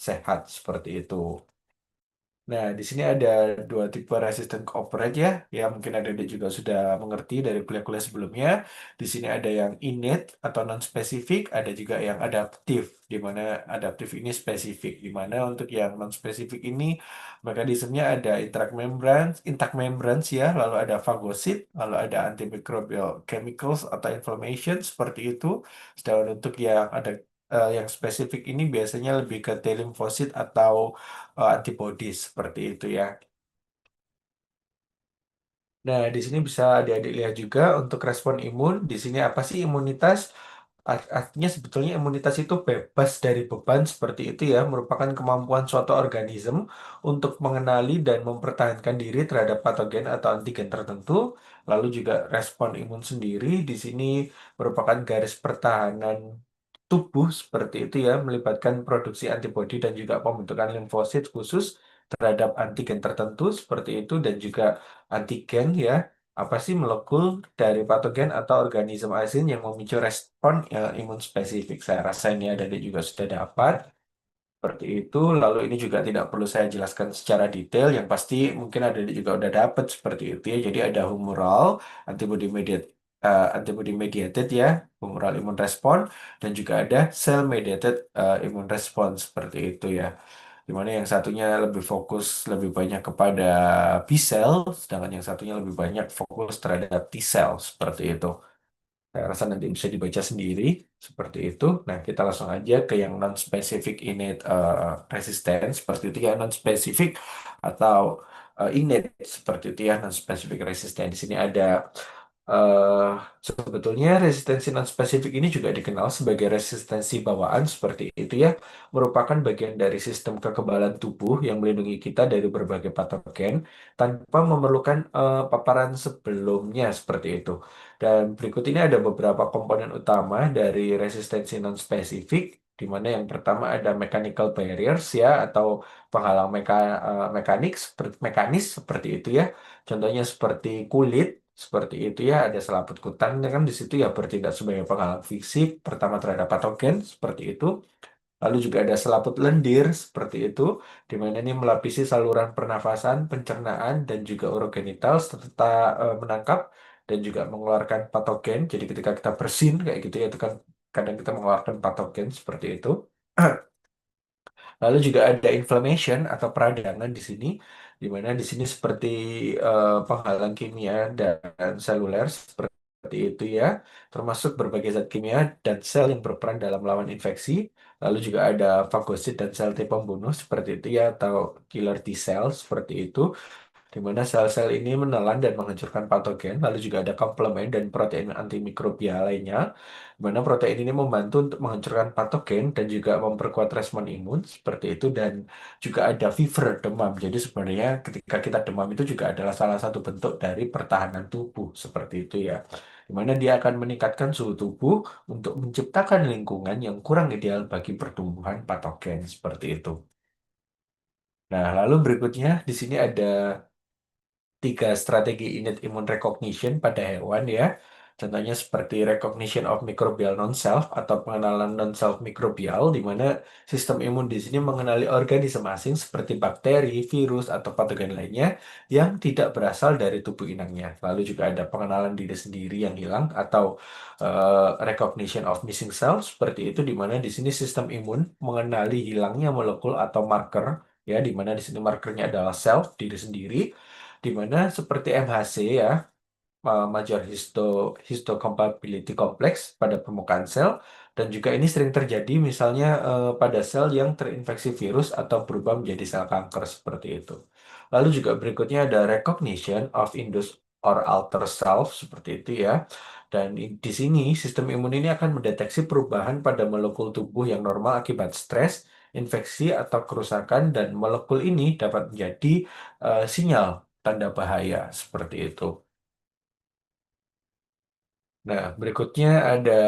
sehat seperti itu. Nah, di sini ada dua tipe resistant cooperate ya, yang mungkin adik-adik juga sudah mengerti dari kuliah-kuliah sebelumnya. Di sini ada yang innate atau non-spesifik, ada juga yang adaptif, di mana adaptif ini spesifik, di mana untuk yang non-spesifik ini mekanismenya ada intact membranes ya, lalu ada fagosit, lalu ada antimicrobial chemicals atau inflammation seperti itu. Sedangkan untuk yang ada yang spesifik ini biasanya lebih ke T limfosit atau antibody seperti itu ya. Nah, di sini bisa adik-adik lihat juga untuk respon imun. Di sini apa sih imunitas? Artinya sebetulnya imunitas itu bebas dari beban seperti itu ya, merupakan kemampuan suatu organisme untuk mengenali dan mempertahankan diri terhadap patogen atau antigen tertentu. Lalu juga respon imun sendiri di sini merupakan garis pertahanan tubuh seperti itu ya, melibatkan produksi antibodi dan juga pembentukan limfosit khusus terhadap antigen tertentu seperti itu dan juga antigen ya apa sih molekul dari patogen atau organisme asing yang memicu respon imun spesifik. Saya rasa ini ada juga sudah dapat seperti itu. Lalu ini juga tidak perlu saya jelaskan secara detail. Yang pasti mungkin ada juga udah dapat seperti itu ya. Jadi ada humoral, antibody mediated ya, humoral immune response, dan juga ada cell mediated immune response seperti itu ya. Dimana yang satunya lebih fokus lebih banyak kepada B cell, sedangkan yang satunya lebih banyak fokus terhadap T cell seperti itu. Saya rasa nanti bisa dibaca sendiri seperti itu. Nah, kita langsung aja ke yang non-specific innate resistance seperti itu ya, non-specific atau innate seperti itu ya, non-specific resistance. Di sini ada eh sebetulnya resistensi non-spesifik ini juga dikenal sebagai resistensi bawaan seperti itu ya, merupakan bagian dari sistem kekebalan tubuh yang melindungi kita dari berbagai patogen tanpa memerlukan paparan sebelumnya seperti itu. Dan berikut ini ada beberapa komponen utama dari resistensi non-spesifik, di mana yang pertama ada mechanical barriers ya, atau penghalang mekanis seperti itu ya. Contohnya seperti kulit, seperti itu ya, ada selaput kutangnya kan di situ ya bertindak sebagai penghalang fisik pertama terhadap patogen seperti itu. Lalu juga ada selaput lendir seperti itu, di mana ini melapisi saluran pernafasan, pencernaan, dan juga urogenital serta menangkap dan juga mengeluarkan patogen. Jadi ketika kita bersin kayak gitu ya, itu kan kadang kita mengeluarkan patogen seperti itu. Lalu juga ada inflammation atau peradangan di sini, di mana di sini seperti penghalang kimia dan seluler seperti itu ya, termasuk berbagai zat kimia dan sel yang berperan dalam melawan infeksi. Lalu juga ada fagosit dan sel T pembunuh seperti itu ya, atau killer T cell seperti itu di mana sel-sel ini menelan dan menghancurkan patogen. Lalu juga ada komplemen dan protein antimikrobial lainnya, di mana protein ini membantu untuk menghancurkan patogen dan juga memperkuat respon imun seperti itu. Dan juga ada fever, demam. Jadi sebenarnya ketika kita demam itu juga adalah salah satu bentuk dari pertahanan tubuh seperti itu ya. Di mana dia akan meningkatkan suhu tubuh untuk menciptakan lingkungan yang kurang ideal bagi pertumbuhan patogen seperti itu. Nah, lalu berikutnya di sini ada tiga strategi innate immune recognition pada hewan ya. Contohnya seperti recognition of microbial non-self atau pengenalan non-self mikrobial, di mana sistem imun di sini mengenali organisme asing seperti bakteri, virus, atau patogen lainnya yang tidak berasal dari tubuh inangnya. Lalu juga ada pengenalan diri sendiri yang hilang atau recognition of missing cells seperti itu, di mana di sini sistem imun mengenali hilangnya molekul atau marker ya, di mana di sini markernya adalah self diri sendiri, di mana seperti MHC ya, major histocompatibility complex pada permukaan sel, dan juga ini sering terjadi misalnya pada sel yang terinfeksi virus atau berubah menjadi sel kanker seperti itu. Lalu juga berikutnya ada recognition of induced or altered self seperti itu ya. Dan di sini sistem imun ini akan mendeteksi perubahan pada molekul tubuh yang normal akibat stres, infeksi atau kerusakan, dan molekul ini dapat menjadi sinyal tanda bahaya seperti itu. Nah, berikutnya ada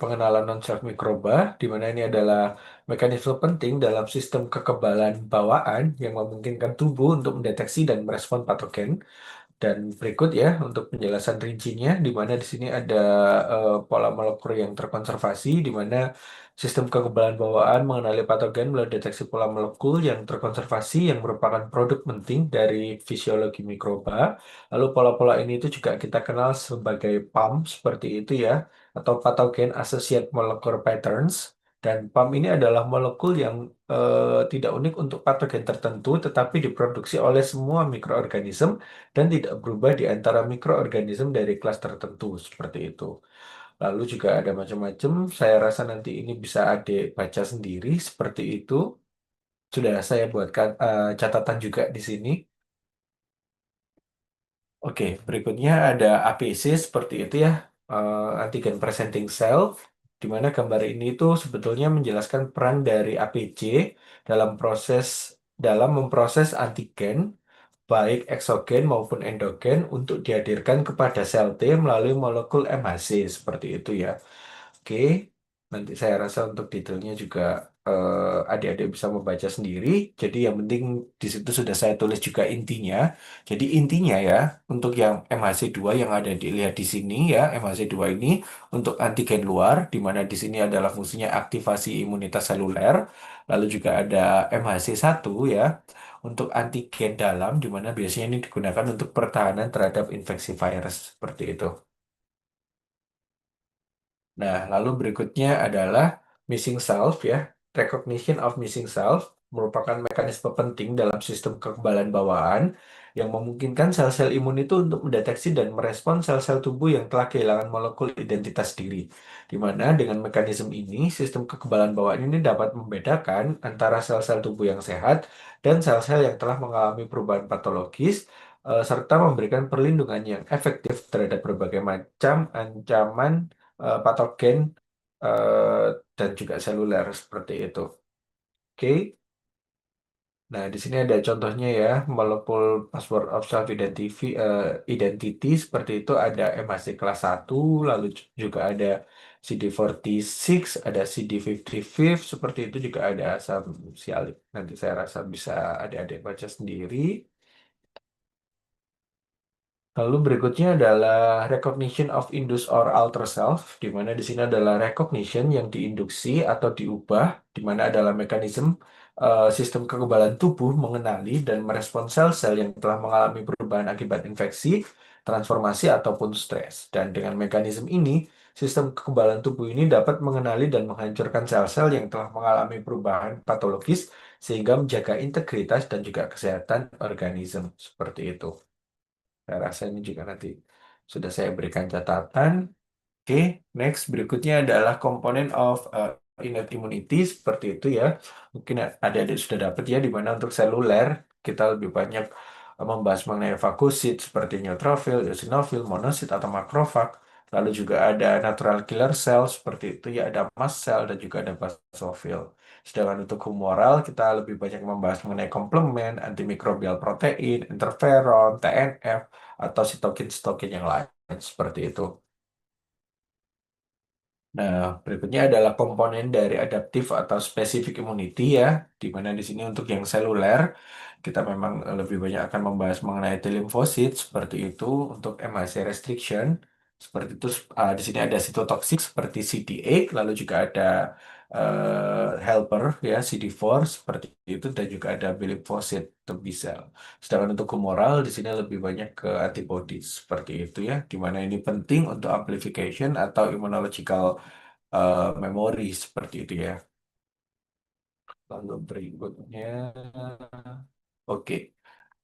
pengenalan non-self mikroba, di mana ini adalah mekanisme penting dalam sistem kekebalan bawaan yang memungkinkan tubuh untuk mendeteksi dan merespon patogen. Dan berikut ya untuk penjelasan rincinya, di mana di sini ada pola molekul yang terkonservasi, di mana sistem kekebalan bawaan mengenali patogen melalui deteksi pola molekul yang terkonservasi yang merupakan produk penting dari fisiologi mikroba. Lalu pola-pola ini itu juga kita kenal sebagai PAM seperti itu ya, atau Pathogen Associated Molecular Patterns. Dan PAM ini adalah molekul yang tidak unik untuk patogen tertentu, tetapi diproduksi oleh semua mikroorganisme dan tidak berubah di antara mikroorganisme dari kelas tertentu seperti itu. Lalu juga ada macam-macam. Saya rasa nanti ini bisa adik baca sendiri seperti itu. Sudah saya buatkan catatan juga di sini. Oke, berikutnya ada APC seperti itu ya, antigen presenting cell, di mana gambar ini itu sebetulnya menjelaskan peran dari APC dalam memproses antigen baik eksogen maupun endogen untuk dihadirkan kepada sel T melalui molekul MHC seperti itu ya. Oke, nanti saya rasa untuk detailnya juga adik-adik bisa membaca sendiri. Jadi yang penting di situ sudah saya tulis juga intinya. Jadi intinya ya, untuk yang MHC2 yang ada dilihat di sini ya, MHC2 ini untuk antigen luar, di mana di sini adalah fungsinya aktivasi imunitas seluler. Lalu juga ada MHC1 ya, untuk antigen dalam, di mana biasanya ini digunakan untuk pertahanan terhadap infeksi virus seperti itu. Nah, lalu berikutnya adalah missing self ya. Recognition of missing self merupakan mekanisme penting dalam sistem kekebalan bawaan yang memungkinkan sel-sel imun itu untuk mendeteksi dan merespon sel-sel tubuh yang telah kehilangan molekul identitas diri. Di mana dengan mekanisme ini, sistem kekebalan bawaan ini dapat membedakan antara sel-sel tubuh yang sehat dan sel-sel yang telah mengalami perubahan patologis, serta memberikan perlindungan yang efektif terhadap berbagai macam ancaman patogen eh, dan juga seluler seperti itu. Oke. Nah, di sini ada contohnya ya, molekul password of self identity seperti itu ada MHC kelas 1, lalu juga ada CD46, ada CD55, seperti itu juga ada asam sialik. Nanti saya rasa bisa adik-adik baca sendiri. Lalu berikutnya adalah recognition of induced or alter self, di mana di sini adalah recognition yang diinduksi atau diubah, di mana adalah mekanisme sistem kekebalan tubuh mengenali dan merespons sel-sel yang telah mengalami perubahan akibat infeksi, transformasi, ataupun stres. Dan dengan mekanisme ini, sistem kekebalan tubuh ini dapat mengenali dan menghancurkan sel-sel yang telah mengalami perubahan patologis sehingga menjaga integritas dan juga kesehatan organisme. Seperti itu. Saya rasa ini juga nanti sudah saya berikan catatan. Oke, next berikutnya adalah komponen of innate immunity seperti itu ya. Mungkin adik-adik sudah dapat ya di mana untuk seluler kita lebih banyak membahas mengenai fagosit seperti neutrophil, eosinofil, monosit atau makrofag. Lalu juga ada natural killer cell seperti itu ya, ada mast cell dan juga ada basofil. Sedangkan untuk humoral kita lebih banyak membahas mengenai komplement, antimikrobial protein, interferon, TNF, atau sitokin-sitokin yang lain seperti itu. Nah, berikutnya adalah komponen dari adaptif atau specific immunity ya, di mana di sini untuk yang seluler kita memang lebih banyak akan membahas mengenai T limfosit seperti itu untuk MHC restriction seperti itu di sini ada sitotoksik seperti CD8 lalu juga ada helper ya CD4 seperti itu dan juga ada B limfosit atau B cell. Sedangkan untuk humoral di sini lebih banyak ke antibody seperti itu ya, di mana ini penting untuk amplification atau immunological memori seperti itu ya. Lalu berikutnya, oke.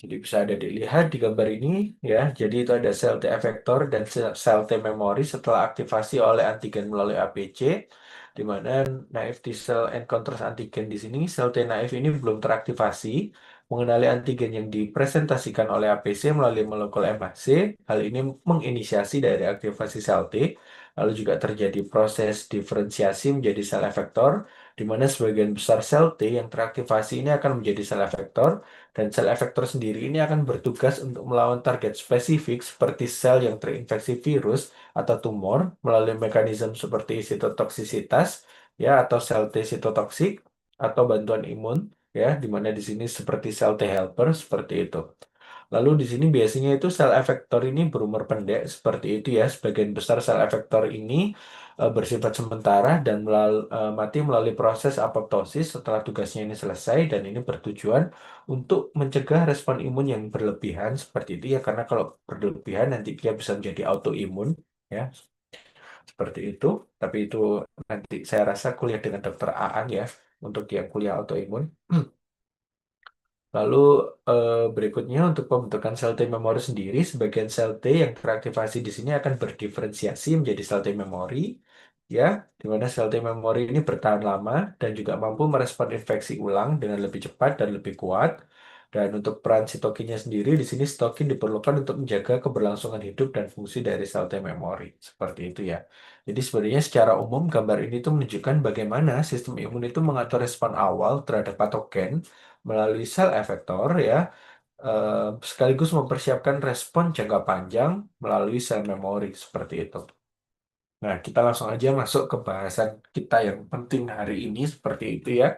Jadi bisa ada dilihat di gambar ini ya. Jadi itu ada sel T effector dan sel T memory setelah aktivasi oleh antigen melalui APC, di mana naive T cell encounters antigen di sini sel T naif ini belum teraktivasi mengenali antigen yang dipresentasikan oleh APC melalui molekul MHC. Hal ini menginisiasi dari aktivasi sel T. Lalu juga terjadi proses diferensiasi menjadi sel efektor, di mana sebagian besar sel T yang teraktivasi ini akan menjadi sel efektor dan sel efektor sendiri ini akan bertugas untuk melawan target spesifik seperti sel yang terinfeksi virus atau tumor melalui mekanisme seperti sitotoksisitas ya atau sel T sitotoksik atau bantuan imun ya di mana di sini seperti sel T helper seperti itu. Lalu di sini biasanya itu sel efektor ini berumur pendek seperti itu ya. Sebagian besar sel efektor ini bersifat sementara dan mati melalui proses apoptosis setelah tugasnya ini selesai dan ini bertujuan untuk mencegah respon imun yang berlebihan seperti itu ya karena kalau berlebihan nanti dia bisa menjadi autoimun ya seperti itu. Tapi itu nanti saya rasa kuliah dengan dokter Aan ya untuk yang kuliah autoimun. Lalu berikutnya untuk pembentukan sel T memori sendiri, sebagian sel T yang teraktivasi di sini akan berdiferensiasi menjadi sel T memori, ya, di mana sel T memori ini bertahan lama dan juga mampu merespon infeksi ulang dengan lebih cepat dan lebih kuat. Dan untuk peran sitokinnya sendiri, di sini sitokin diperlukan untuk menjaga keberlangsungan hidup dan fungsi dari sel T memori. Seperti itu ya. Jadi sebenarnya secara umum gambar ini tuh menunjukkan bagaimana sistem imun itu mengatur respon awal terhadap patogen melalui sel efektor ya, sekaligus mempersiapkan respon jangka panjang melalui sel memori seperti itu. Nah, kita langsung aja masuk ke bahasan kita yang penting hari ini seperti itu ya.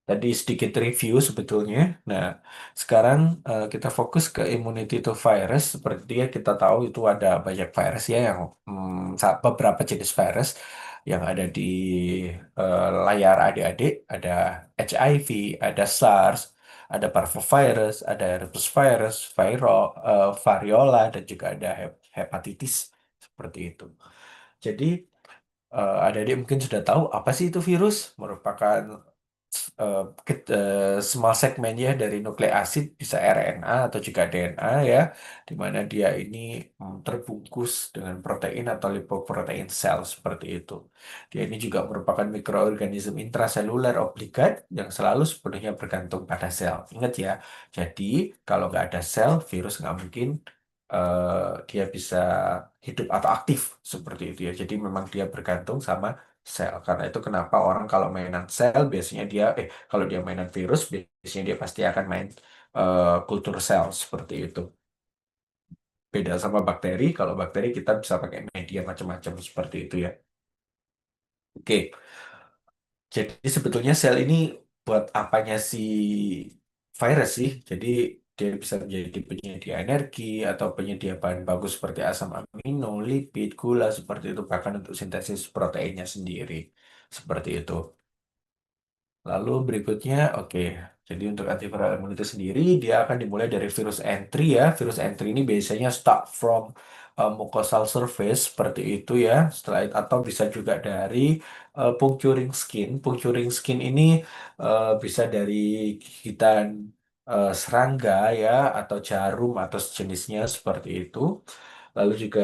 Tadi sedikit review sebetulnya. Nah, sekarang kita fokus ke immunity to virus. Seperti yang kita tahu itu ada banyak virus ya yang beberapa jenis virus yang ada di layar adik-adik. Ada HIV, ada SARS, ada parvovirus, ada herpes virus, variola, dan juga ada hepatitis seperti itu. Jadi adik-adik mungkin sudah tahu apa sih itu virus? Merupakan small segmennya dari nukleik asid bisa RNA atau juga DNA ya, di mana dia ini terbungkus dengan protein atau lipoprotein sel seperti itu. Dia ini juga merupakan mikroorganisme intraseluler obligat yang selalu sepenuhnya bergantung pada sel. Ingat ya, jadi kalau nggak ada sel, virus nggak mungkin dia bisa hidup atau aktif seperti itu ya. Jadi memang dia bergantung sama sel. Karena itu kenapa orang kalau mainan sel biasanya kalau dia mainan virus biasanya dia pasti akan main kultur sel seperti itu. Beda sama bakteri, kalau bakteri kita bisa pakai media macam-macam seperti itu ya. Oke, jadi sebetulnya sel ini buat apanya si virus sih? Jadi dia bisa menjadi penyedia energi atau penyedia bahan baku seperti asam amino, lipid, gula seperti itu bahkan untuk sintesis proteinnya sendiri. Seperti itu. Lalu berikutnya, oke. Jadi untuk antiviral imun itu sendiri, dia akan dimulai dari virus entry ya. Virus entry ini biasanya start from mucosal surface seperti itu ya. Setelah itu, atau bisa juga dari puncturing skin. Puncturing skin ini bisa dari gigitan serangga ya, atau jarum atau sejenisnya seperti itu. Lalu juga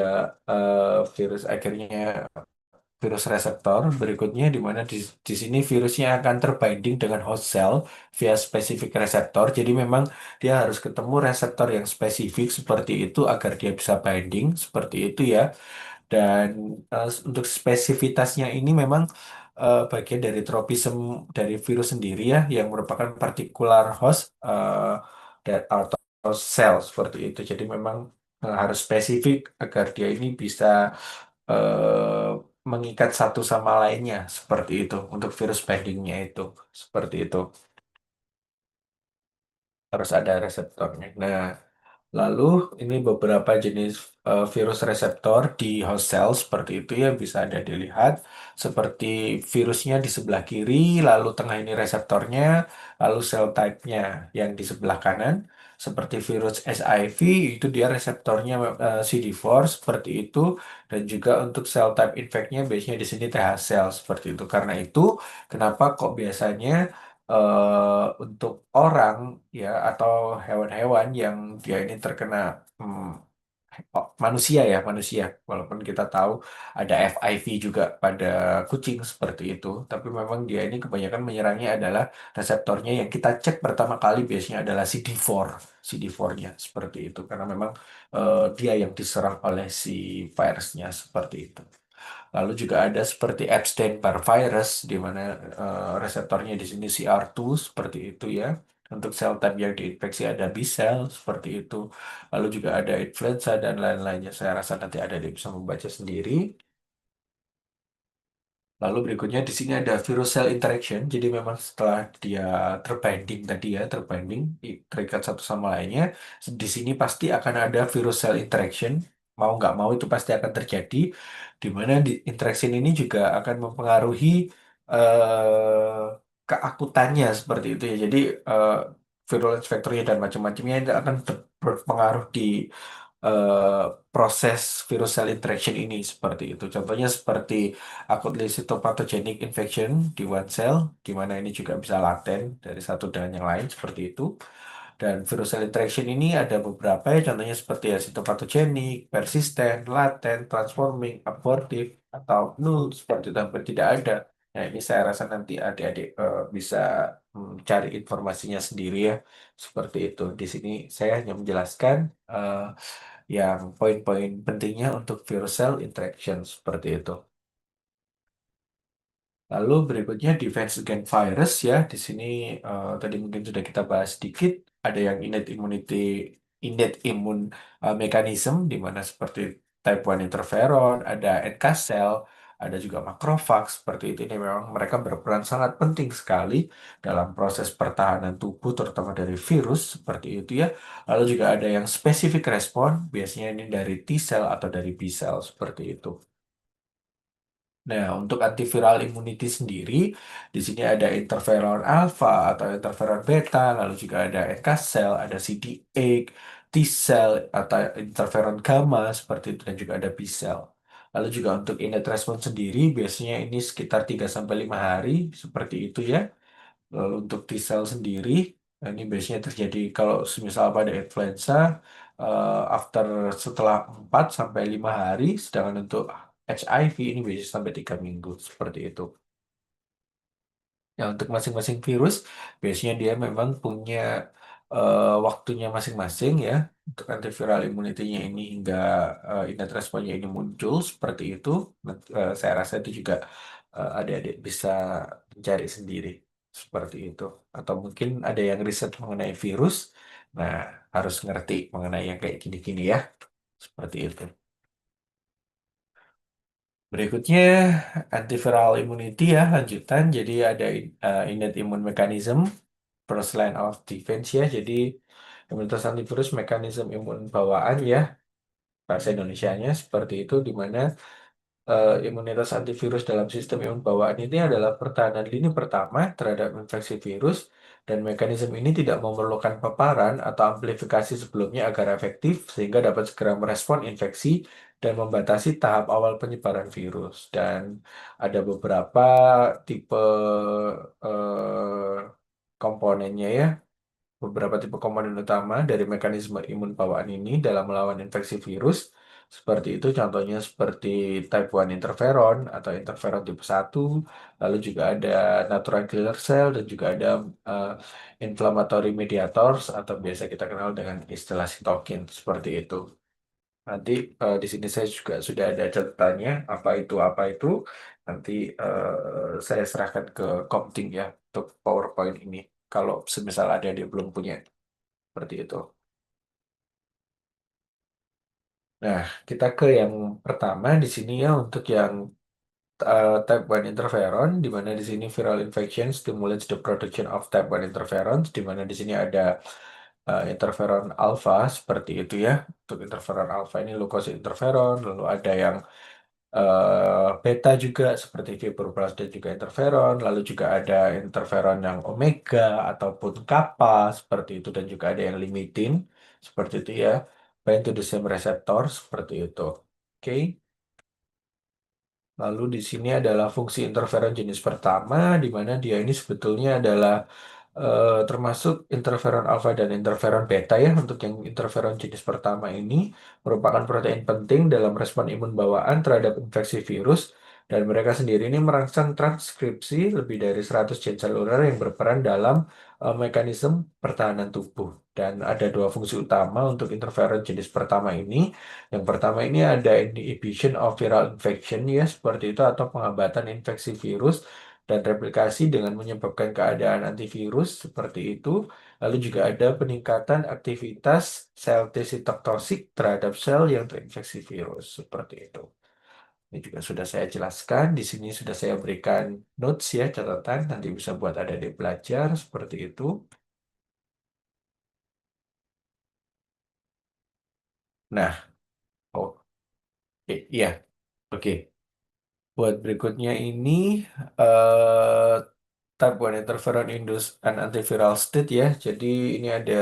virus akhirnya virus reseptor berikutnya di mana di sini virusnya akan terbinding dengan host cell via spesifik reseptor. Jadi memang dia harus ketemu reseptor yang spesifik seperti itu agar dia bisa binding seperti itu ya. Dan untuk spesifitasnya ini memang bagian dari tropisme dari virus sendiri ya yang merupakan partikular host atau sel seperti itu. Jadi memang harus spesifik agar dia ini bisa eh, mengikat satu sama lainnya seperti itu untuk virus bindingnya itu seperti itu harus ada reseptornya. Nah, lalu ini beberapa jenis virus reseptor di host cell seperti itu ya bisa Anda dilihat seperti virusnya di sebelah kiri, lalu tengah ini reseptornya, lalu cell type-nya yang di sebelah kanan. Seperti virus SIV itu dia reseptornya CD4 seperti itu dan juga untuk cell type infectnya biasanya di sini TH cell seperti itu. Karena itu kenapa kok biasanya untuk orang ya atau hewan-hewan yang dia ini terkena hmm, manusia ya manusia walaupun kita tahu ada FIV juga pada kucing seperti itu tapi memang dia ini kebanyakan menyerangnya adalah reseptornya yang kita cek pertama kali biasanya adalah CD4 CD4-nya seperti itu karena memang dia yang diserang oleh si virusnya seperti itu. Lalu juga ada seperti Epstein-Barr virus, di mana reseptornya di sini CR2 seperti itu ya. Untuk sel type yang diinfeksi ada B cell seperti itu. Lalu juga ada influenza dan lain-lainnya. Saya rasa nanti ada yang bisa membaca sendiri. Lalu berikutnya di sini ada virus cell interaction. Jadi memang setelah dia terbanding tadi ya, terbanding, terikat satu sama lainnya, di sini pasti akan ada virus cell interaction. Mau nggak mau itu pasti akan terjadi, di mana di interaction ini juga akan mempengaruhi eh, keakutannya seperti itu ya. Jadi eh, virulence factornya dan macam-macamnya itu akan berpengaruh di eh, proses virus cell interaction ini seperti itu. Contohnya seperti akut leukocytopathogenic infection di one cell, di mana ini juga bisa laten dari satu dengan yang lain seperti itu. Dan virus cell interaction ini ada beberapa ya, contohnya seperti ya sitopatogenic, persisten, laten, transforming, abortif, atau null seperti itu hampir tidak ada. Nah, ini saya rasa nanti adik-adik bisa cari informasinya sendiri ya, seperti itu. Di sini saya hanya menjelaskan eh, yang poin-poin pentingnya untuk virus cell interaction seperti itu. Lalu berikutnya defense against virus ya. Di sini tadi mungkin sudah kita bahas sedikit. Ada yang innate immune mechanism di mana seperti type 1 interferon, ada NK cell, ada juga macrophage seperti itu. Ini memang mereka berperan sangat penting sekali dalam proses pertahanan tubuh terutama dari virus seperti itu ya. Lalu juga ada yang specific response, biasanya ini dari T cell atau dari B cell seperti itu. Nah, untuk antiviral immunity sendiri, di sini ada interferon alpha atau interferon beta, lalu juga ada NK cell, ada CD8, T cell atau interferon gamma seperti itu dan juga ada B cell. Lalu juga untuk innate response sendiri, biasanya ini sekitar 3 sampai 5 hari seperti itu ya. Lalu untuk T cell sendiri, nah ini biasanya terjadi kalau semisal pada influenza after setelah 4 sampai 5 hari, sedangkan untuk HIV ini biasanya sampai 3 minggu seperti itu. Ya, untuk masing-masing virus, biasanya dia memang punya waktunya masing-masing ya. Untuk antiviral immunity-nya ini hingga innate response-nya ini muncul seperti itu. Saya rasa itu juga adik-adik bisa mencari sendiri seperti itu. Atau mungkin ada yang riset mengenai virus, nah harus ngerti mengenai yang kayak gini-gini ya. Seperti itu. Berikutnya antiviral immunity ya, lanjutan. Jadi ada innate immune mechanism, first line of defense ya. Jadi imunitas antivirus mekanisme imun bawaan ya, bahasa Indonesianya seperti itu, di mana imunitas antivirus dalam sistem imun bawaan ini adalah pertahanan lini pertama terhadap infeksi virus dan mekanisme ini tidak memerlukan paparan atau amplifikasi sebelumnya agar efektif sehingga dapat segera merespon infeksi dan membatasi tahap awal penyebaran virus. Dan ada beberapa tipe komponennya ya, beberapa tipe komponen utama dari mekanisme imun bawaan ini dalam melawan infeksi virus. Seperti itu contohnya seperti type 1 interferon atau interferon tipe 1, lalu juga ada natural killer cell dan juga ada eh, inflammatory mediators atau biasa kita kenal dengan istilah sitokin seperti itu. Nanti di sini saya juga sudah ada catatannya apa itu. Nanti saya serahkan ke Komting ya untuk PowerPoint ini. Kalau semisal ada dia belum punya seperti itu. Nah, kita ke yang pertama di sini ya untuk yang type 1 interferon, di mana di sini viral infection stimulates the production of type 1 interferons, di mana di sini ada interferon alpha seperti itu ya. Untuk interferon alpha ini leukosit interferon, lalu ada yang beta juga seperti fibroblast dan juga interferon, lalu juga ada interferon yang omega ataupun kappa seperti itu dan juga ada yang limitin seperti itu ya. Bind to the same receptor seperti itu. Oke. Lalu di sini adalah fungsi interferon jenis pertama, di mana dia ini sebetulnya adalah termasuk interferon alfa dan interferon beta ya. Untuk yang interferon jenis pertama ini merupakan protein penting dalam respon imun bawaan terhadap infeksi virus dan mereka sendiri ini merangsang transkripsi lebih dari 100 gen seluler yang berperan dalam mekanisme pertahanan tubuh. Dan ada dua fungsi utama untuk interferon jenis pertama ini. Yang pertama ini ada inhibition of viral infection ya, seperti itu atau penghambat infeksi virus dan replikasi dengan menyebabkan keadaan antivirus seperti itu. Lalu juga ada peningkatan aktivitas sel T sitotoksik terhadap sel yang terinfeksi virus seperti itu. Ini juga sudah saya jelaskan. Di sini sudah saya berikan notes ya, catatan. Nanti bisa buat adik-adik belajar seperti itu. Nah, iya, oke. Buat berikutnya ini eh type 1 interferon induced and antiviral state ya. Jadi ini ada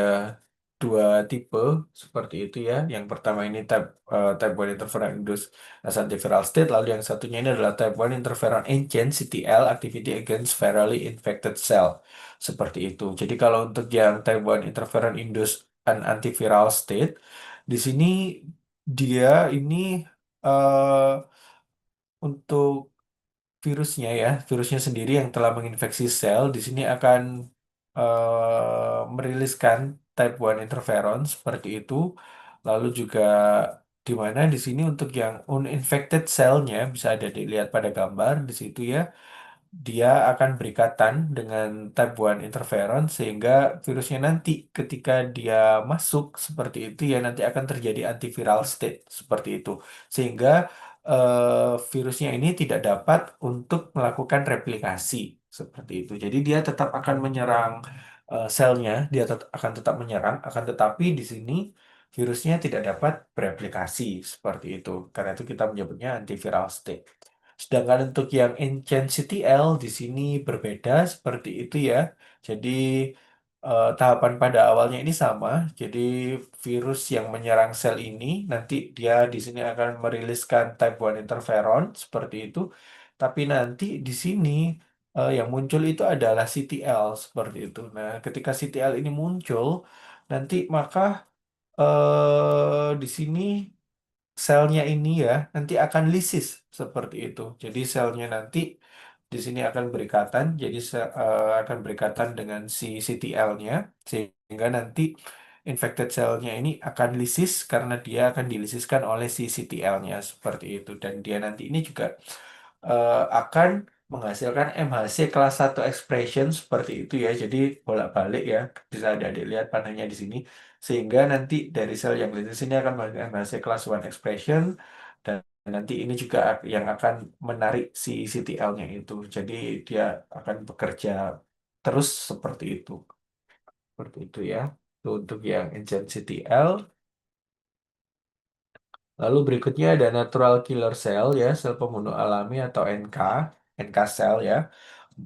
dua tipe seperti itu ya. Yang pertama ini type 1 interferon induced as antiviral state. Lalu yang satunya ini adalah type 1 interferon enhanced CTL activity against virally infected cell. Seperti itu. Jadi kalau untuk yang type 1 interferon induced and antiviral state, di sini dia ini eh, untuk virusnya sendiri yang telah menginfeksi sel, di sini akan meriliskan type 1 interferon seperti itu. Lalu juga di mana di sini untuk yang uninfected selnya bisa ada dilihat pada gambar di situ ya, dia akan berikatan dengan type 1 interferon sehingga virusnya nanti ketika dia masuk seperti itu ya nanti akan terjadi antiviral state seperti itu sehingga virusnya ini tidak dapat untuk melakukan replikasi seperti itu. Jadi dia tetap akan menyerang selnya, dia akan tetap menyerang, akan tetapi di sini virusnya tidak dapat bereplikasi seperti itu. Karena itu kita menyebutnya antiviral state. Sedangkan untuk yang intensity L di sini berbeda seperti itu ya. Jadi tahapan pada awalnya ini sama. Jadi virus yang menyerang sel ini nanti dia di sini akan meriliskan type 1 interferon seperti itu. Tapi nanti di sini yang muncul itu adalah CTL seperti itu. Nah, ketika CTL ini muncul, nanti maka di sini selnya ini ya nanti akan lisis seperti itu. Jadi selnya nanti di sini akan berikatan, jadi akan berikatan dengan si CTL-nya sehingga nanti infected cell-nya ini akan lisis karena dia akan dilisiskan oleh si CTL-nya seperti itu dan dia nanti ini juga akan menghasilkan MHC kelas 1 expression seperti itu ya. Jadi bolak-balik ya. Bisa ada lihat panahnya di sini. Sehingga nanti dari sel yang lisis ini akan menghasilkan MHC kelas 1 expression dan nanti ini juga yang akan menarik si CTL-nya itu. Jadi dia akan bekerja terus seperti itu. Seperti itu ya. Itu untuk yang engine CTL. Lalu berikutnya ada natural killer cell ya, sel pembunuh alami atau NK, NK cell ya,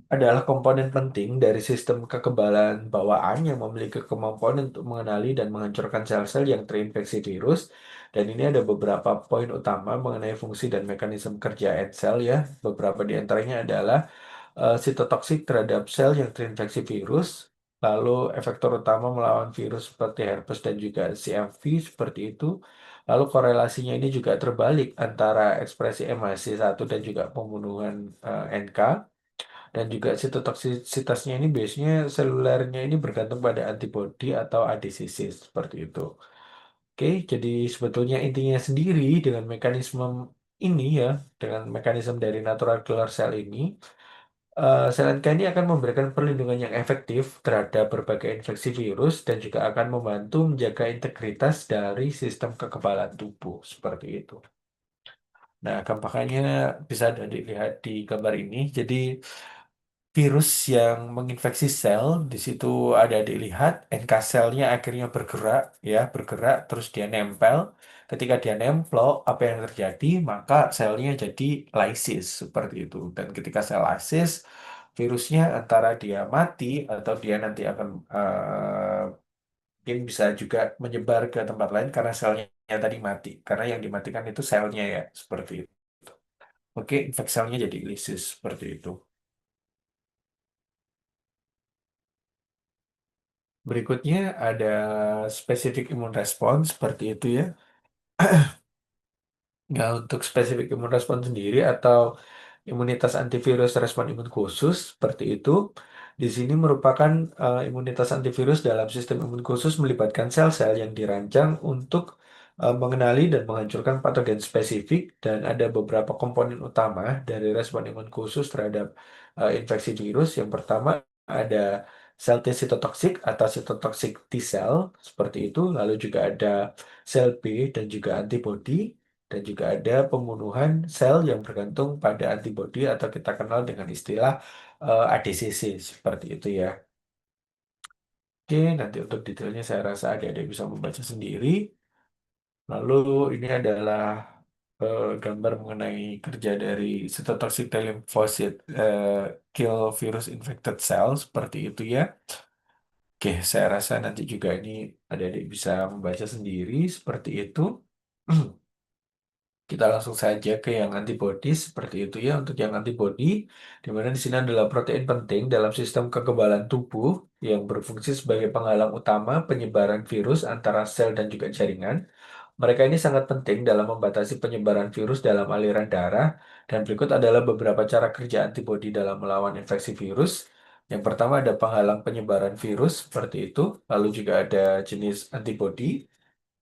adalah komponen penting dari sistem kekebalan bawaan yang memiliki kemampuan untuk mengenali dan menghancurkan sel-sel yang terinfeksi virus. Dan ini ada beberapa poin utama mengenai fungsi dan mekanisme kerja N cell ya. Beberapa di antaranya adalah sitotoksik terhadap sel yang terinfeksi virus, lalu efektor utama melawan virus seperti herpes dan juga CMV seperti itu. Lalu korelasinya ini juga terbalik antara ekspresi MHC1 dan juga pembunuhan NK. Dan juga sitotoksisitasnya ini biasanya selulernya ini bergantung pada antibodi atau ADCC seperti itu. Oke, jadi sebetulnya intinya sendiri dengan mekanisme ini ya, dengan mekanisme dari natural killer cell ini, sel NK ini akan memberikan perlindungan yang efektif terhadap berbagai infeksi virus dan juga akan membantu menjaga integritas dari sistem kekebalan tubuh seperti itu. Nah, gampangnya bisa dilihat di gambar ini. Jadi virus yang menginfeksi sel, di situ ada dilihat NK selnya akhirnya bergerak, ya, bergerak, terus dia nempel. Ketika dia nempel, apa yang terjadi? Maka selnya jadi lysis, seperti itu. Dan ketika sel lysis, virusnya antara dia mati atau dia nanti akan mungkin bisa juga menyebar ke tempat lain karena selnya tadi mati. Karena yang dimatikan itu selnya ya, seperti itu. Oke, infeksi selnya jadi lysis, seperti itu. Berikutnya ada spesifik imun respons seperti itu ya. Nah, untuk spesifik imun respons sendiri atau imunitas antivirus respon imun khusus seperti itu, di sini merupakan imunitas antivirus dalam sistem imun khusus melibatkan sel-sel yang dirancang untuk mengenali dan menghancurkan patogen spesifik dan ada beberapa komponen utama dari respon imun khusus terhadap infeksi virus. Yang pertama ada sel T sitotoksik atau sitotoksik T cell seperti itu, lalu juga ada sel B dan juga antibodi. dan juga ada pembunuhan sel yang bergantung pada antibodi atau kita kenal dengan istilah ADCC seperti itu ya. Oke, nanti untuk detailnya saya rasa adik-adik bisa membaca sendiri. Lalu ini adalah gambar mengenai kerja dari cytotoxic lymphocyte kill virus infected cell seperti itu ya. Oke, saya rasa nanti juga ini adik-adik bisa membaca sendiri seperti itu. Kita langsung saja ke yang antibody seperti itu ya. Untuk yang antibody, di mana di sini adalah protein penting dalam sistem kekebalan tubuh yang berfungsi sebagai penghalang utama penyebaran virus antara sel dan juga jaringan. Mereka ini sangat penting dalam membatasi penyebaran virus dalam aliran darah. Dan berikut adalah beberapa cara kerja antibodi dalam melawan infeksi virus. Yang pertama ada penghalang penyebaran virus seperti itu. Lalu juga ada jenis antibodi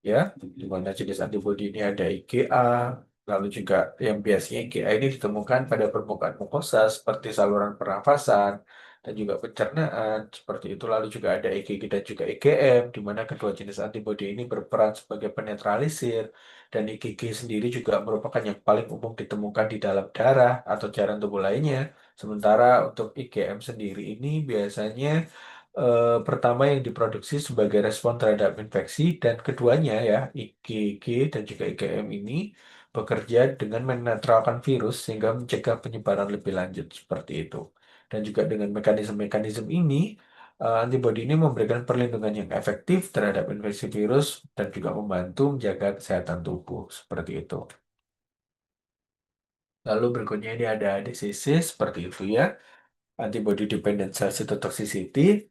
ya, di mana jenis antibodi ini ada IgA, lalu juga yang biasanya IgA ini ditemukan pada permukaan mukosa seperti saluran pernafasan dan juga pencernaan seperti itu. Lalu juga ada IgG dan juga IgM, di mana kedua jenis antibodi ini berperan sebagai penetralisir dan IgG sendiri juga merupakan yang paling umum ditemukan di dalam darah atau cairan tubuh lainnya. Sementara untuk IgM sendiri ini biasanya pertama yang diproduksi sebagai respon terhadap infeksi dan keduanya ya IgG dan juga IgM ini bekerja dengan menetralkan virus sehingga mencegah penyebaran lebih lanjut seperti itu. Dan juga dengan mekanisme-mekanisme ini antibodi ini memberikan perlindungan yang efektif terhadap infeksi virus dan juga membantu menjaga kesehatan tubuh seperti itu. Lalu berikutnya ini ada ADCC seperti itu ya, antibody dependent cell cytotoxicity,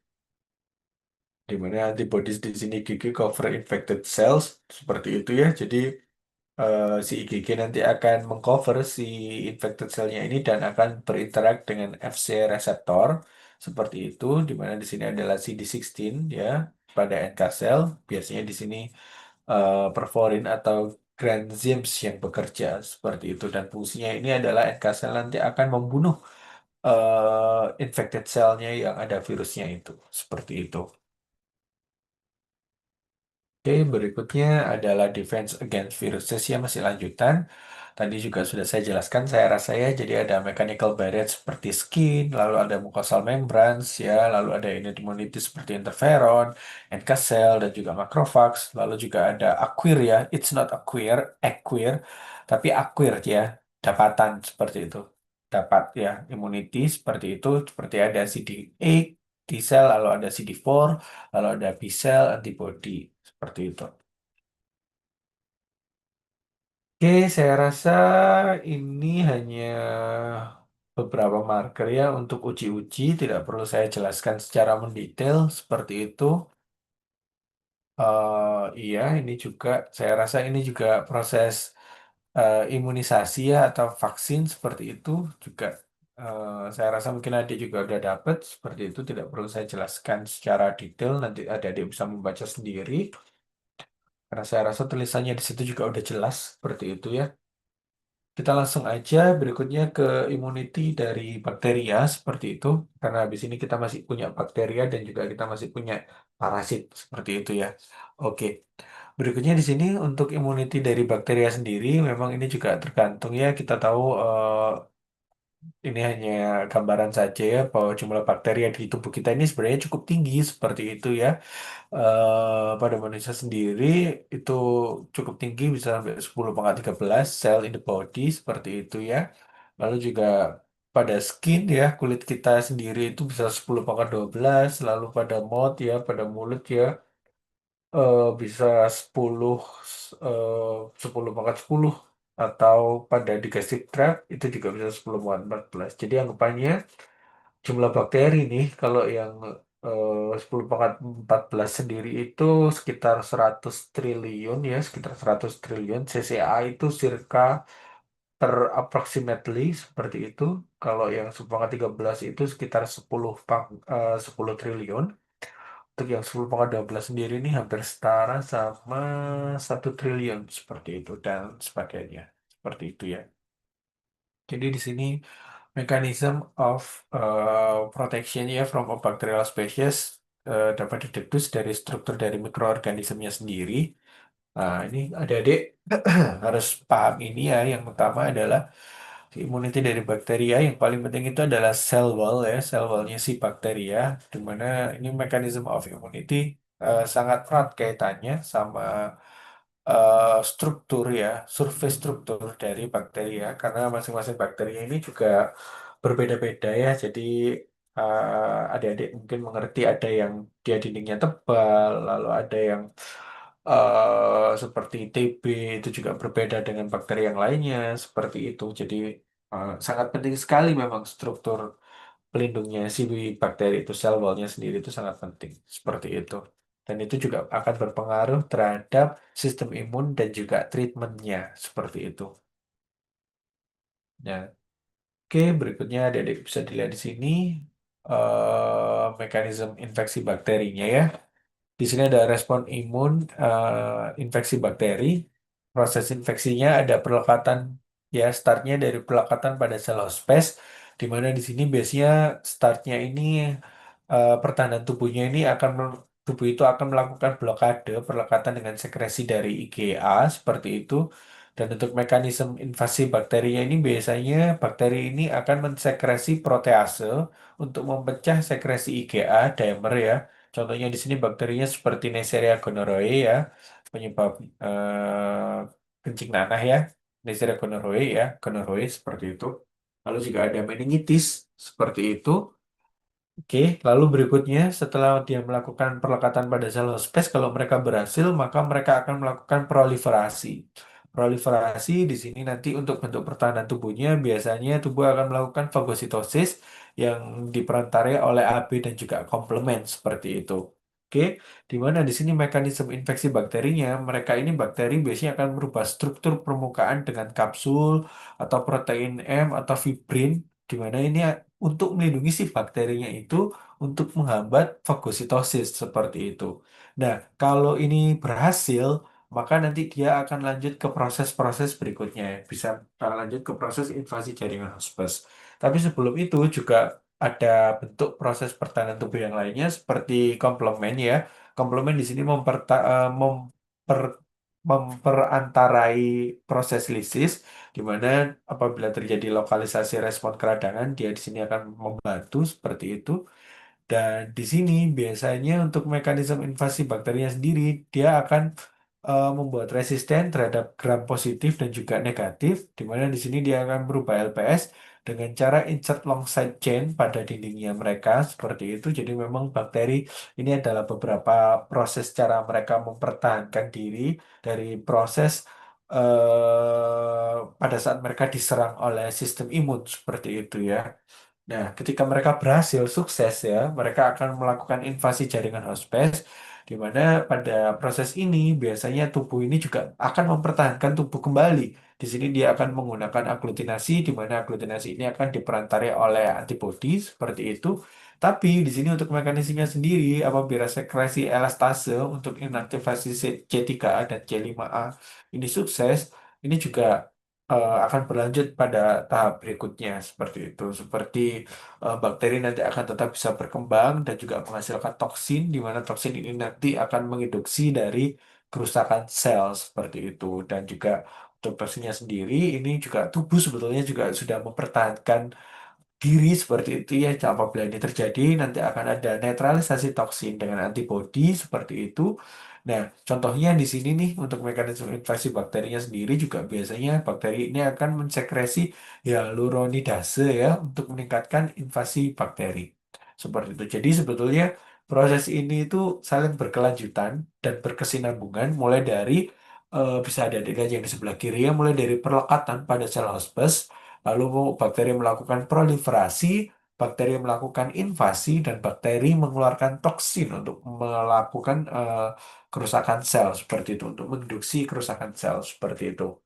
di mana antibodies di sini IgG cover infected cells seperti itu ya. Jadi si IgG nanti akan mengcover si infected cellnya ini dan akan berinteraksi dengan Fc reseptor seperti itu, di mana di sini adalah CD16 ya pada NK cell. Biasanya di sini perforin atau granzymes yang bekerja seperti itu dan fungsinya ini adalah NK cell nanti akan membunuh infected cellnya yang ada virusnya itu seperti itu. Oke, berikutnya adalah defense against viruses ya, masih lanjutan. Tadi juga sudah saya jelaskan, saya rasa ya. Jadi ada mechanical barrier seperti skin, lalu ada mucosal membranes ya, lalu ada innate immunity seperti interferon, NK cell dan juga macrophages, lalu juga ada acquire ya. It's not acquire, tapi acquire ya, dapatan seperti itu. Dapat ya, immunity seperti itu, seperti ada CD8 T cell, lalu ada CD4, lalu ada B cell antibody. Seperti itu. Oke, saya rasa ini hanya beberapa marker ya untuk uji-uji. Tidak perlu saya jelaskan secara mendetail seperti itu. Iya, ini juga saya rasa ini juga proses imunisasi ya atau vaksin seperti itu juga. Saya rasa mungkin adik juga udah dapet seperti itu. Tidak perlu saya jelaskan secara detail. Nanti adik-adik bisa membaca sendiri. Karena saya rasa tulisannya di situ juga udah jelas seperti itu ya. Kita langsung aja berikutnya ke immunity dari bakteria seperti itu. Karena habis ini kita masih punya bakteria dan juga kita masih punya parasit seperti itu ya. Oke. Berikutnya di sini untuk immunity dari bakteria sendiri memang ini juga tergantung ya. Kita tahu ini hanya gambaran saja ya bahwa jumlah bakteri di tubuh kita ini sebenarnya cukup tinggi seperti itu ya. Pada manusia sendiri itu cukup tinggi bisa sampai 10 pangkat 13 sel in the body seperti itu ya. Lalu juga pada skin ya kulit kita sendiri itu bisa 10 pangkat 12, lalu pada mouth ya pada mulut ya bisa 10 10 pangkat 10, atau pada digestive tract itu juga bisa 10 pangkat 14. Jadi anggapannya jumlah bakteri nih kalau yang 10 pangkat 14 sendiri itu sekitar 100 triliun ya, sekitar 100 triliun. CCA itu circa per approximately seperti itu. Kalau yang 10 pangkat 13 itu sekitar 10 triliun. Untuk yang 10 pangkat 12 sendiri ini hampir setara sama 1 triliun seperti itu dan sebagainya. Seperti itu ya. Jadi di sini mechanism of protection ya from a bacterial species dapat didedus dari struktur dari mikroorganismenya sendiri. Nah, ini adik-adik harus paham ini ya. Yang pertama adalah immunity dari bakteria. Yang paling penting itu adalah cell wall ya, cell wallnya si bakteria. Di mana ini mechanism of immunity sangat erat kaitannya sama struktur ya, surface struktur dari bakteria. Karena masing-masing bakteria ini juga berbeda-beda ya. Jadi adik-adik mungkin mengerti ada yang dia dindingnya tebal, lalu ada yang seperti TB itu juga berbeda dengan bakteri yang lainnya seperti itu. Jadi sangat penting sekali memang struktur pelindungnya si bakteri itu sel wall-nya sendiri itu sangat penting seperti itu. Dan itu juga akan berpengaruh terhadap sistem imun dan juga treatmentnya seperti itu. Ya, oke, berikutnya adik-adik bisa dilihat di sini mekanisme infeksi bakterinya ya. Di sini ada respon imun infeksi bakteri. Proses infeksinya ada pelekatan ya startnya dari pelekatan pada sel hospes di mana di sini biasanya startnya ini pertahanan tubuhnya ini tubuh itu akan melakukan blokade pelekatan dengan sekresi dari IgA seperti itu. Dan untuk mekanisme invasi bakterinya ini biasanya bakteri ini akan mensekresi protease untuk memecah sekresi IgA dimer ya. Contohnya di sini bakterinya seperti Neisseria gonorrhoeae ya, penyebab kencing nanah ya, Neisseria gonorrhoeae ya, gonorrhoeae seperti itu. Lalu juga ada meningitis seperti itu. Oke, lalu berikutnya setelah dia melakukan perlekatan pada sel hospes, kalau mereka berhasil, maka mereka akan melakukan proliferasi. Proliferasi di sini nanti untuk bentuk pertahanan tubuhnya biasanya tubuh akan melakukan fagositosis yang diperantarai oleh AB dan juga komplement seperti itu. Oke, di mana di sini mekanisme infeksi bakterinya, mereka ini bakteri biasanya akan merubah struktur permukaan dengan kapsul atau protein M atau fibrin, di mana ini untuk melindungi si bakterinya itu untuk menghambat fagositosis seperti itu. Nah, kalau ini berhasil, maka nanti dia akan lanjut ke proses-proses berikutnya. Bisa lanjut ke proses invasi jaringan hospes. Tapi sebelum itu juga ada bentuk proses pertahanan tubuh yang lainnya seperti komplement ya. Komplement di sini memperantarai proses lisis di mana apabila terjadi lokalisasi respon keradangan, dia di sini akan membantu seperti itu. Dan di sini biasanya untuk mekanisme invasi bakterinya sendiri, dia akan membuat resisten terhadap gram positif dan juga negatif, di mana di sini dia akan merubah LPS dengan cara insert long side chain pada dindingnya mereka seperti itu. Jadi memang bakteri ini adalah beberapa proses cara mereka mempertahankan diri dari proses pada saat mereka diserang oleh sistem imun seperti itu ya. Nah, ketika mereka berhasil sukses ya, mereka akan melakukan invasi jaringan hospes, di mana pada proses ini biasanya tubuh ini juga akan mempertahankan tubuh kembali. Di sini dia akan menggunakan aglutinasi, di mana aglutinasi ini akan diperantarai oleh antibodi seperti itu. Tapi di sini untuk mekanismenya sendiri, apabila sekresi elastase untuk inaktivasi C3A dan C5A ini sukses, ini juga akan berlanjut pada tahap berikutnya seperti itu. Seperti bakteri nanti akan tetap bisa berkembang dan juga menghasilkan toksin, di mana toksin ini nanti akan menginduksi dari kerusakan sel seperti itu. Dan juga untuk toksinnya sendiri, ini juga tubuh sebetulnya juga sudah mempertahankan diri seperti itu ya. Apabila ini terjadi, nanti akan ada netralisasi toksin dengan antibodi seperti itu. Nah, contohnya di sini nih untuk mekanisme infeksi bakterinya sendiri juga biasanya bakteri ini akan mensekresi hyaluronidase ya untuk meningkatkan invasi bakteri. Seperti itu. Jadi sebetulnya proses ini itu saling berkelanjutan dan berkesinambungan mulai dari bisa ada adegan yang di sebelah kiri ya, mulai dari perlekatan pada sel hospes. Lalu bakteri melakukan proliferasi, bakteri melakukan invasi, dan bakteri mengeluarkan toksin untuk melakukan kerusakan sel seperti itu, untuk menduksi kerusakan sel seperti itu.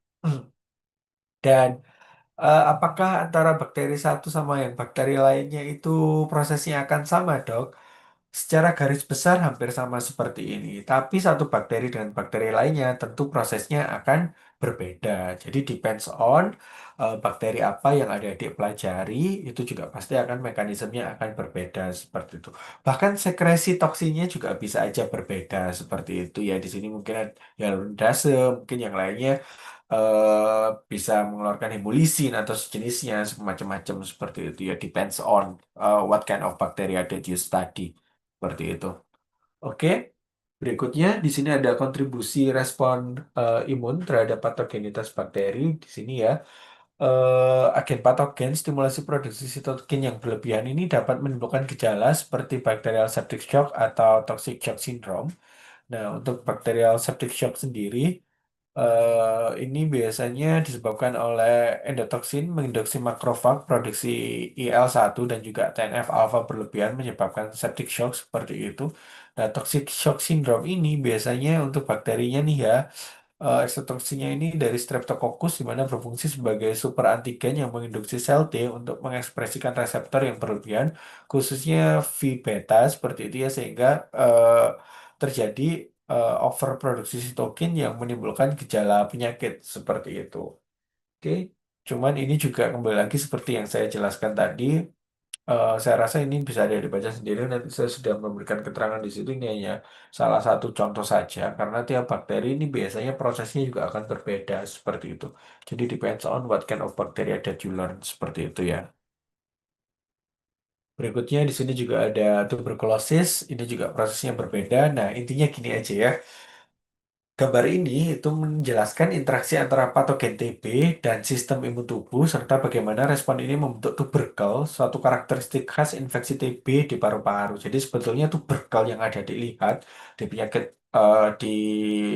Dan apakah antara bakteri satu sama yang bakteri lainnya itu prosesnya akan sama, dok? Secara garis besar hampir sama seperti ini, tapi satu bakteri dengan bakteri lainnya tentu prosesnya akan berbeda. Jadi depends on bakteri apa yang ada di pelajari, itu juga pasti akan mekanismenya akan berbeda seperti itu. Bahkan sekresi toksinnya juga bisa aja berbeda seperti itu ya. Di sini mungkin ada hyalurondase, mungkin yang lainnya bisa mengeluarkan hemolysin atau sejenisnya, macam-macam seperti itu ya. Depends on what kind of bacteria that you study. Seperti itu. Oke, berikutnya di sini ada kontribusi respon imun terhadap patogenitas bakteri di sini ya. Agen patogen stimulasi produksi sitokin yang berlebihan ini dapat menimbulkan gejala seperti bacterial septic shock atau toxic shock syndrome. Nah, untuk bacterial septic shock sendiri, ini biasanya disebabkan oleh endotoksin menginduksi makrofag produksi IL-1 dan juga TNF alfa berlebihan menyebabkan septic shock seperti itu. Nah, toxic shock syndrome ini biasanya untuk bakterinya nih ya, eksotoksinya ini dari Streptococcus di mana berfungsi sebagai super antigen yang menginduksi sel T untuk mengekspresikan reseptor yang berlebihan, khususnya V beta seperti itu ya, sehingga terjadi overproduksi sitokin yang menimbulkan gejala penyakit seperti itu. Oke, cuman ini juga kembali lagi seperti yang saya jelaskan tadi, saya rasa ini bisa ada dibaca sendiri. Nanti saya sudah memberikan keterangan di situ. Ini hanya salah satu contoh saja, karena tiap bakteri ini biasanya prosesnya juga akan berbeda seperti itu. Jadi depends on what kind of bacteria that you learn seperti itu ya. Berikutnya di sini juga ada tuberkulosis. Ini juga prosesnya berbeda. Nah, intinya gini aja ya. Gambar ini itu menjelaskan interaksi antara patogen TB dan sistem imun tubuh serta bagaimana respon ini membentuk tuberkel, suatu karakteristik khas infeksi TB di paru-paru. Jadi sebetulnya tuberkel yang ada dilihat di penyakit di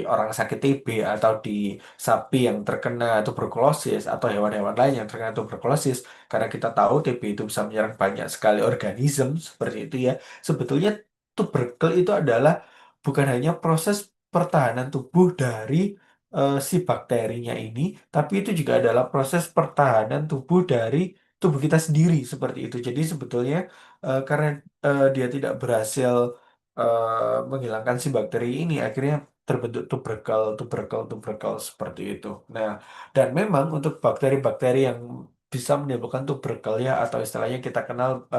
orang sakit TB atau di sapi yang terkena tuberkulosis atau hewan-hewan lain yang terkena tuberkulosis, karena kita tahu TB itu bisa menyerang banyak sekali organisme seperti itu ya. Sebetulnya tuberkel itu adalah bukan hanya proses pertahanan tubuh dari si bakterinya ini, tapi itu juga adalah proses pertahanan tubuh dari tubuh kita sendiri seperti itu. Jadi sebetulnya karena dia tidak berhasil menghilangkan si bakteri ini, akhirnya terbentuk tuberkel seperti itu. Nah, dan memang untuk bakteri-bakteri yang bisa menimbulkan tuberkel ya atau istilahnya kita kenal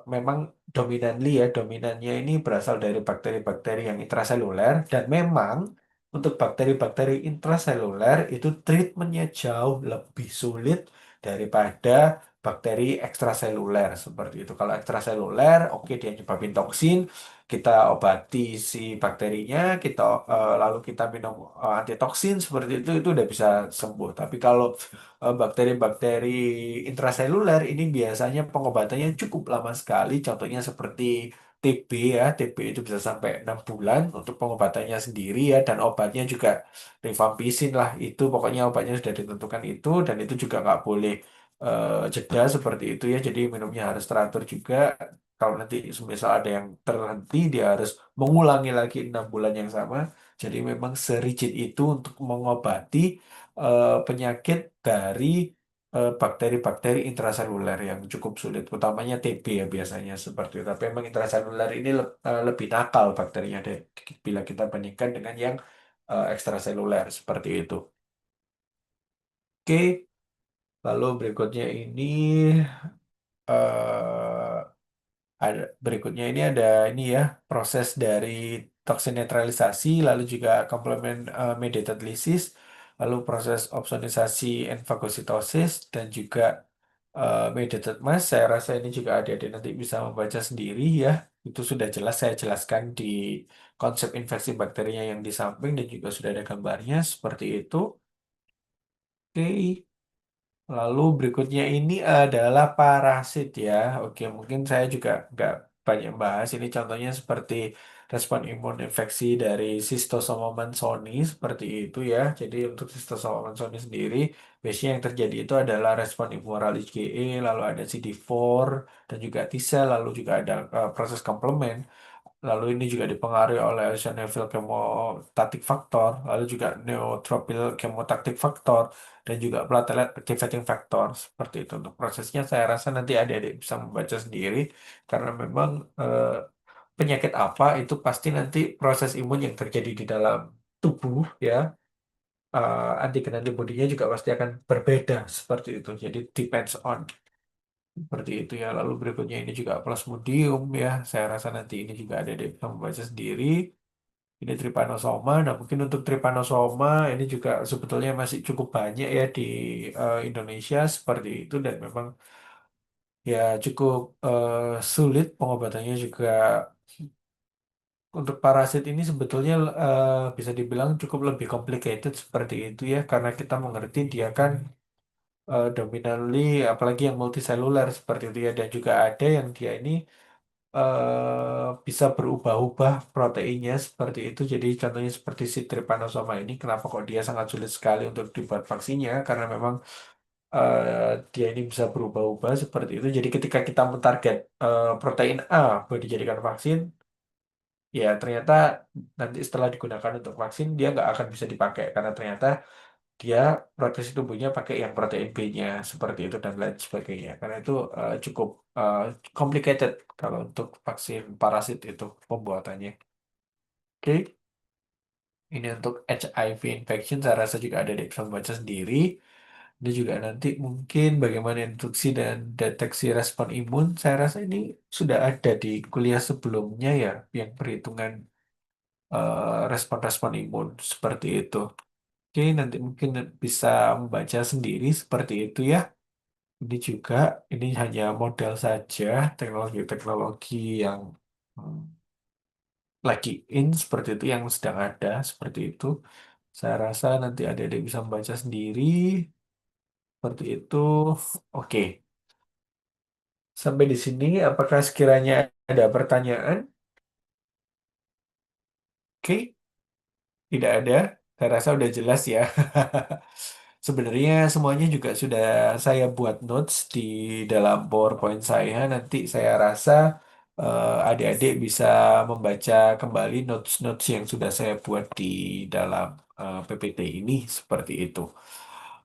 memang dominanly ya, dominannya ini berasal dari bakteri-bakteri yang intraseluler dan memang untuk bakteri-bakteri intraseluler itu treatmentnya jauh lebih sulit daripada bakteri ekstraseluler seperti itu. Kalau ekstraseluler, oke dia nyebabin toksin, kita obati si bakterinya, kita lalu kita minum antitoksin seperti itu udah bisa sembuh. Tapi kalau bakteri-bakteri intraseluler ini biasanya pengobatannya cukup lama sekali. Contohnya seperti TB ya, TB itu bisa sampai 6 bulan untuk pengobatannya sendiri ya, dan obatnya juga rifampicin lah. Itu pokoknya obatnya sudah ditentukan itu, dan itu juga nggak boleh jeda seperti itu ya. Jadi minumnya harus teratur juga. Kalau nanti misal ada yang terhenti, dia harus mengulangi lagi 6 bulan yang sama. Jadi memang serigid itu untuk mengobati penyakit dari bakteri-bakteri intraseluler yang cukup sulit, utamanya TB ya biasanya seperti itu. Tapi memang intraseluler ini lebih nakal bakterinya bila kita bandingkan dengan yang ekstraseluler seperti itu. Oke, lalu berikutnya ini eh, berikutnya ini ada ini ya proses dari toksin netralisasi, lalu juga komplement mediated lysis, lalu proses opsonisasi and fagositosis dan juga mediated mass. Saya rasa ini juga adik-adik nanti bisa membaca sendiri ya. Itu sudah jelas saya jelaskan di konsep infeksi bakterinya yang di samping dan juga sudah ada gambarnya seperti itu. Oke. Lalu berikutnya ini adalah parasit ya. Oke, mungkin saya juga nggak banyak bahas. Ini contohnya seperti respon imun infeksi dari Schistosoma mansoni seperti itu ya. Jadi untuk Schistosoma mansoni sendiri, biasanya yang terjadi itu adalah respon humoral IgE, lalu ada CD4 dan juga T-cell, lalu juga ada proses komplement. Lalu ini juga dipengaruhi oleh eosinophil chemostatic factor, lalu juga neutrophil chemostatic factor, dan juga platelet activating factor. Seperti itu untuk prosesnya. Saya rasa nanti adik-adik bisa membaca sendiri karena memang penyakit apa itu pasti nanti proses imun yang terjadi di dalam tubuh ya, antigen antibodinya juga pasti akan berbeda seperti itu. Jadi depends on seperti itu ya. Lalu berikutnya ini juga plasmodium ya. Saya rasa nanti ini juga ada bisa membaca sendiri. Ini trypanosoma. Nah, mungkin untuk trypanosoma ini juga sebetulnya masih cukup banyak ya di Indonesia seperti itu dan memang ya cukup sulit pengobatannya juga. Untuk parasit ini sebetulnya bisa dibilang cukup lebih complicated seperti itu ya karena kita mengerti dia kan dominantly apalagi yang multiseluler seperti itu ya dan juga ada yang dia ini bisa berubah-ubah proteinnya seperti itu. Jadi contohnya seperti si trypanosoma ini, kenapa kok dia sangat sulit sekali untuk dibuat vaksinnya? Karena memang dia ini bisa berubah-ubah seperti itu. Jadi ketika kita mentarget protein A buat dijadikan vaksin, ya ternyata nanti setelah digunakan untuk vaksin dia nggak akan bisa dipakai karena ternyata dia proteksi tubuhnya pakai yang protein B-nya seperti itu dan lain sebagainya. Karena itu cukup eh, complicated kalau untuk vaksin parasit itu pembuatannya. Oke, ini untuk HIV infection saya rasa juga ada di bisa membaca sendiri. Ini juga nanti mungkin bagaimana instruksi dan deteksi respon imun. Saya rasa ini sudah ada di kuliah sebelumnya ya, yang perhitungan respon-respon imun seperti itu. Oke, nanti mungkin bisa membaca sendiri seperti itu ya. Ini juga, ini hanya modal saja, teknologi-teknologi yang hmm, lagi in seperti itu, yang sedang ada seperti itu. Saya rasa nanti adik-adik bisa membaca sendiri seperti itu. Oke, sampai di sini. Apakah sekiranya ada pertanyaan? Oke, tidak ada. Saya rasa udah jelas ya. Sebenarnya semuanya juga sudah saya buat notes di dalam PowerPoint saya. Nanti saya rasa adik-adik bisa membaca kembali notes-notes yang sudah saya buat di dalam PPT ini seperti itu.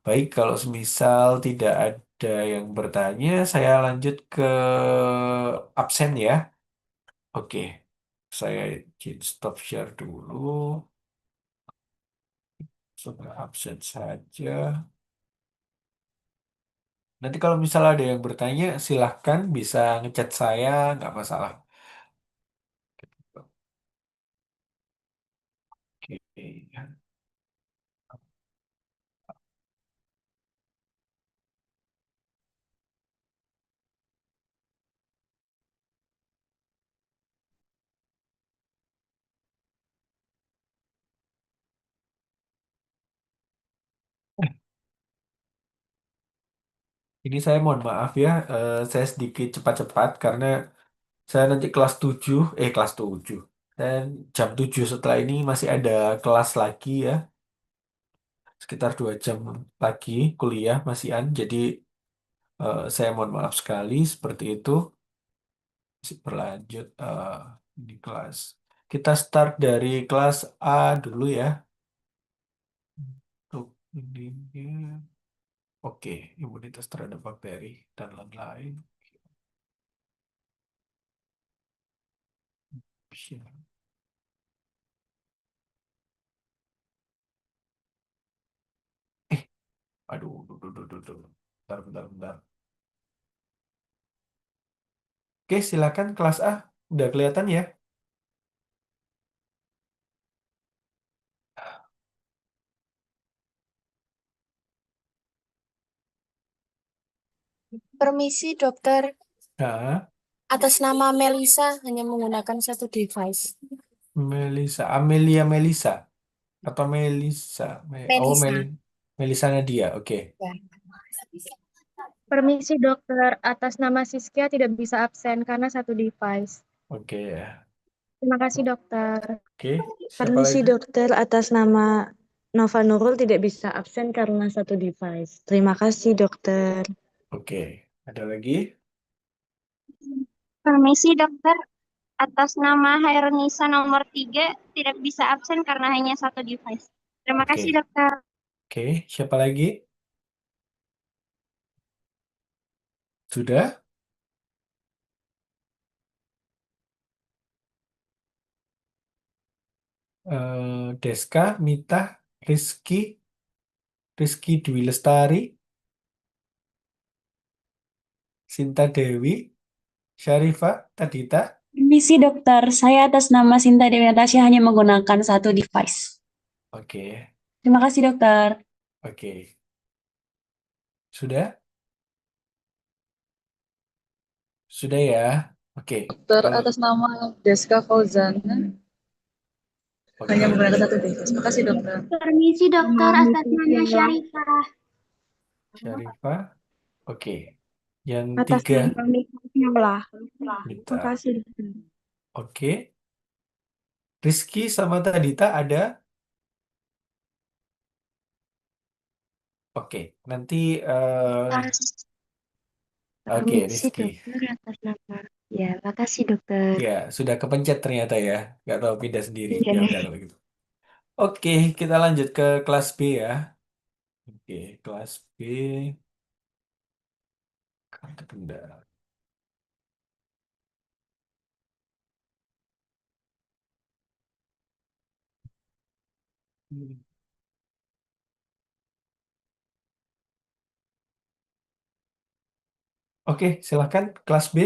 Baik, kalau semisal tidak ada yang bertanya, saya lanjut ke absen ya. Oke, saya izin stop share dulu. Sudah absen saja. Nanti kalau misalnya ada yang bertanya, silahkan bisa ngechat saya, nggak masalah. Oke. Ini saya mohon maaf ya, saya sedikit cepat-cepat karena saya nanti kelas 7, dan jam 7 setelah ini masih ada kelas lagi ya, sekitar 2 jam lagi kuliah masihan, jadi saya mohon maaf sekali seperti itu. Masih berlanjut di kelas. Kita start dari kelas A dulu ya. Untuk ini, oke, imunitas terhadap bakteri dan lain-lain. Bisa. Eh, aduh, duh, duh, duh, duh, duh. Bentar, bentar, bentar. Oke, silakan kelas A. Udah kelihatan ya? Permisi dokter, Nah, atas nama Melisa hanya menggunakan satu device. Melisa, Amelia Melisa atau Melisa, oh Melisa. Melisa Nadia, oke, Ya. Permisi dokter, atas nama Siskia tidak bisa absen karena satu device. oke ya, Terima kasih dokter. oke. Siapa Permisi lagi? dokter, atas nama Nova Nurul tidak bisa absen karena satu device. Terima kasih dokter. Oke, ada lagi? Permisi dokter, Atas nama Hairunisa nomor 3 tidak bisa absen karena hanya satu device. Terima Oke. kasih, Dokter. Oke, siapa lagi? Sudah? Deska, Mita, Rizky Dwi Lestari, Sinta Dewi, Syarifah, Tadita. Permisi dokter, saya atas nama Sinta Dewi Natasha hanya menggunakan satu device. Oke, Terima kasih dokter. oke. Sudah? Sudah ya? Oke. Dokter Kalau atas nama Deska Fauzana oke, hanya menggunakan satu device. Makasih dokter. Permisi, Dokter. Atas nama Syarifah. Syarifah. Oke. Yang Atas tiga, nama Mita. Mita. Makasih, dokter. Oke. Rizky sama Tadita ada? Oke. Nanti oke, Permisi, Rizky. Dokter. Atas nama. Ya, makasih, Dokter. Ya, sudah kepencet ternyata ya. Nggak tahu pindah sendiri. Iya. Ya udah kalau gitu. Oke, kita lanjut ke kelas B ya. Oke, kelas B. Kartu benda. Hmm. Oke, silakan kelas B.